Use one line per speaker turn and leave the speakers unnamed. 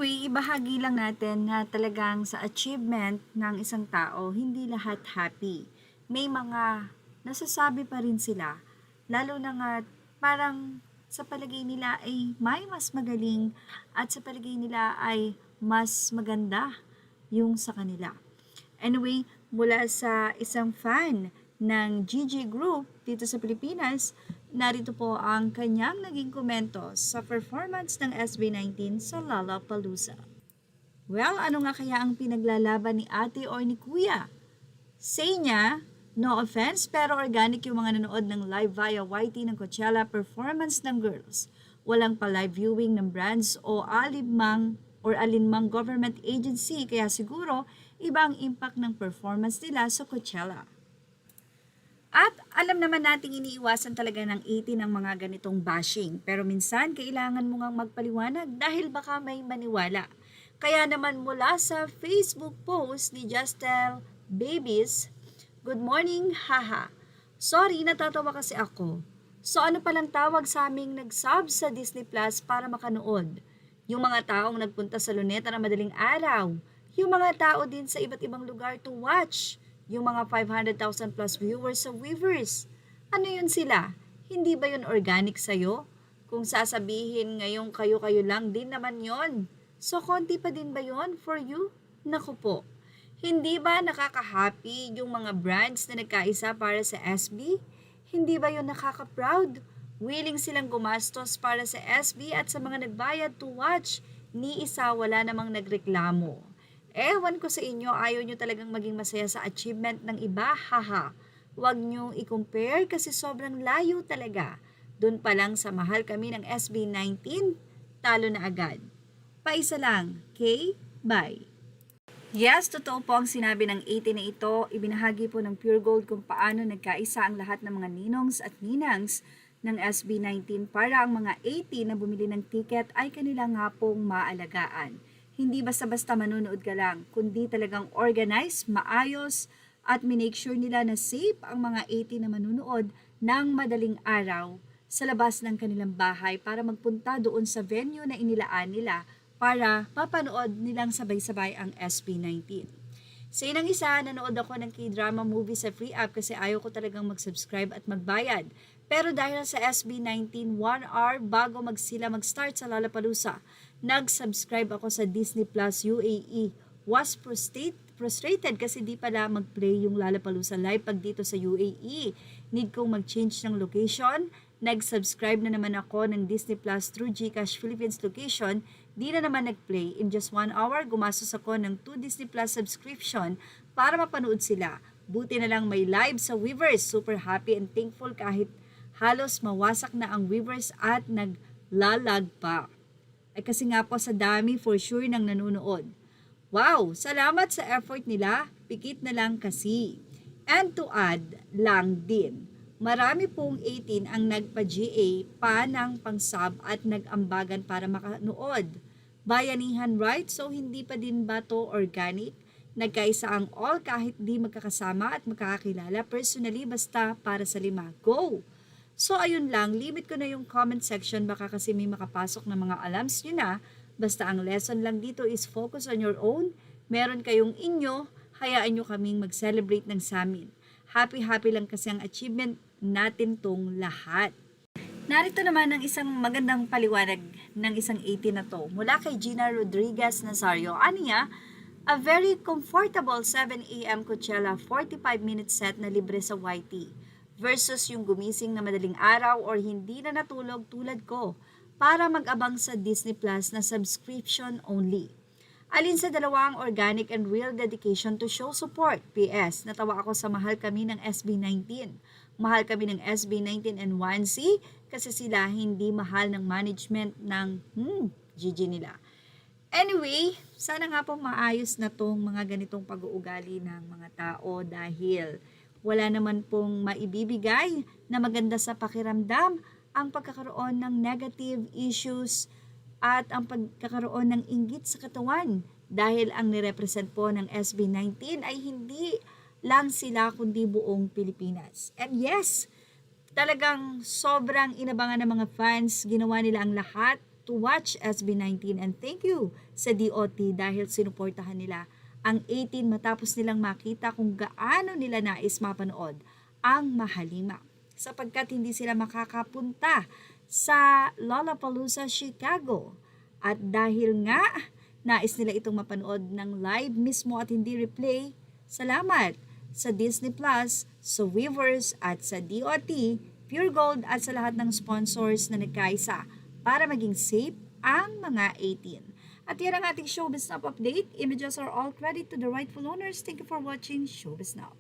Anyway, ibahagi lang natin na talagang sa achievement ng isang tao, hindi lahat happy. May mga nasasabi pa rin sila, lalo na nga parang sa palagay nila ay may mas magaling at sa palagay nila ay mas maganda yung sa kanila. Anyway, mula sa isang fan ng GG Group dito sa Pilipinas, narito po ang kanyang naging komento sa performance ng SB19 sa Lollapalooza. Well, ano nga kaya ang pinaglalaban ni ate or ni kuya? Say niya, no offense, pero organic yung mga nanood ng live via YT ng Coachella performance ng girls. Walang pa live viewing ng brands o alinmang government agency, kaya siguro iba ang impact ng performance nila sa Coachella. At alam naman nating iniiwasan talaga ng 18 ang mga ganitong bashing. Pero minsan, kailangan mo ngang magpaliwanag dahil baka may maniwala. Kaya naman mula sa Facebook post ni Justel Babies, "Good morning, haha. Sorry, natatawa kasi ako. So ano palang tawag sa aming nag-sub sa Disney Plus para makanood? Yung mga taong nagpunta sa Luneta na madaling araw. Yung mga tao din sa iba't ibang lugar to watch. Yung mga 500,000 plus viewers sa Weavers. Ano yun sila? Hindi ba yun organic sa'yo? Kung sasabihin ngayong kayo-kayo lang din naman yon. So konti pa din ba yon for you? Naku po. Hindi ba nakaka-happy yung mga brands na nagkaisa para sa SB? Hindi ba yun nakaka-proud? Willing silang gumastos para sa SB at sa mga nagbayad to watch. Ni isa wala namang nagreklamo. Ewan ko sa inyo, ayaw nyo talagang maging masaya sa achievement ng iba, haha. Huwag nyo i-compare kasi sobrang layo talaga. Doon pa lang sa mahal kami ng SB19, talo na agad. Paisa lang, okay? Bye. Yes, totoo po ang sinabi ng 18 na ito. Ibinahagi po ng Pure Gold kung paano nagkaisa ang lahat ng mga ninongs at ninangs ng SB19 para ang mga 80 na bumili ng ticket ay kanila nga pong maalagaan. Hindi basta-basta manonood ka lang, kundi talagang organized, maayos, at minake sure nila na safe ang mga 80 na manunood ng madaling araw sa labas ng kanilang bahay para magpunta doon sa venue na inilaan nila para mapanood nilang sabay-sabay ang SB19. Sa inang isa, nanood ako ng K-drama movie sa free app kasi ayaw ko talagang mag-subscribe at magbayad. Pero dahil sa SB19, 1 hour bago mag-start sa Lollapalooza, nag-subscribe ako sa Disney Plus UAE. Was frustrated kasi di pala mag-play yung Lollapalooza live pag dito sa UAE. Need kong mag-change ng location. Nag-subscribe na naman ako ng Disney Plus through GCash Philippines location. Di na naman nag-play. In just 1 hour, gumastos ako ng 2 Disney Plus subscription para mapanood sila. Buti na lang may live sa Weavers. Super happy and thankful kahit halos mawasak na ang Weavers at naglalag pa. Ay kasi nga po sa dami for sure ng nanonood. Wow! Salamat sa effort nila. Pikit na lang kasi. And to add lang din, marami pong 18 ang nagpa-GA pa ng pang-sub at nag-ambagan para makanood. Bayanihan, right? So hindi pa din ba to organic? Nagkaisa ang all kahit di magkakasama at magkakakilala personally basta para sa 5. Go! So ayun lang, limit ko na yung comment section baka kasi may makapasok na mga alams nyo na. Basta ang lesson lang dito is focus on your own. Meron kayong inyo, hayaan nyo kaming mag-celebrate ng samin. Happy-happy lang kasi ang achievement natin tong lahat. Narito naman ang isang magandang paliwanag ng isang 18 na to mula kay Gina Rodriguez Nazario. Ano niya? A very comfortable 7 a.m. Coachella 45-minute set na libre sa YT versus yung gumising na madaling araw or hindi na natulog tulad ko para mag-abang sa Disney Plus na subscription only. Alin sa dalawang organic and real dedication to show support? PS, natawa ako sa mahal kami ng SB19. Mahal kami ng SB19 and 1C kasi sila hindi mahal ng management ng GG nila. Anyway, sana nga po maayos na tong mga ganitong pag-uugali ng mga tao dahil wala naman pong maibibigay na maganda sa pakiramdam ang pagkakaroon ng negative issues at ang pagkakaroon ng inggit sa katawan dahil ang nirepresent po ng SB19 ay hindi lang sila kundi buong Pilipinas. And yes, talagang sobrang inabangan ng mga fans, ginawa nila ang lahat to watch SB19 and thank you sa DOT dahil sinuportahan nila ang 18 matapos nilang makita kung gaano nila nais mapanood ang Mahalima sapagkat hindi sila makakapunta sa Lollapalooza Chicago. At dahil nga nais nila itong mapanood ng live mismo at hindi replay, salamat sa Disney Plus, sa Weavers at sa DOT, Pure Gold at sa lahat ng sponsors na nagkaisa para maging safe ang mga 18. At yan ang ating Showbiz Now update. Images are all credit to the rightful owners. Thank you for watching Showbiz Now.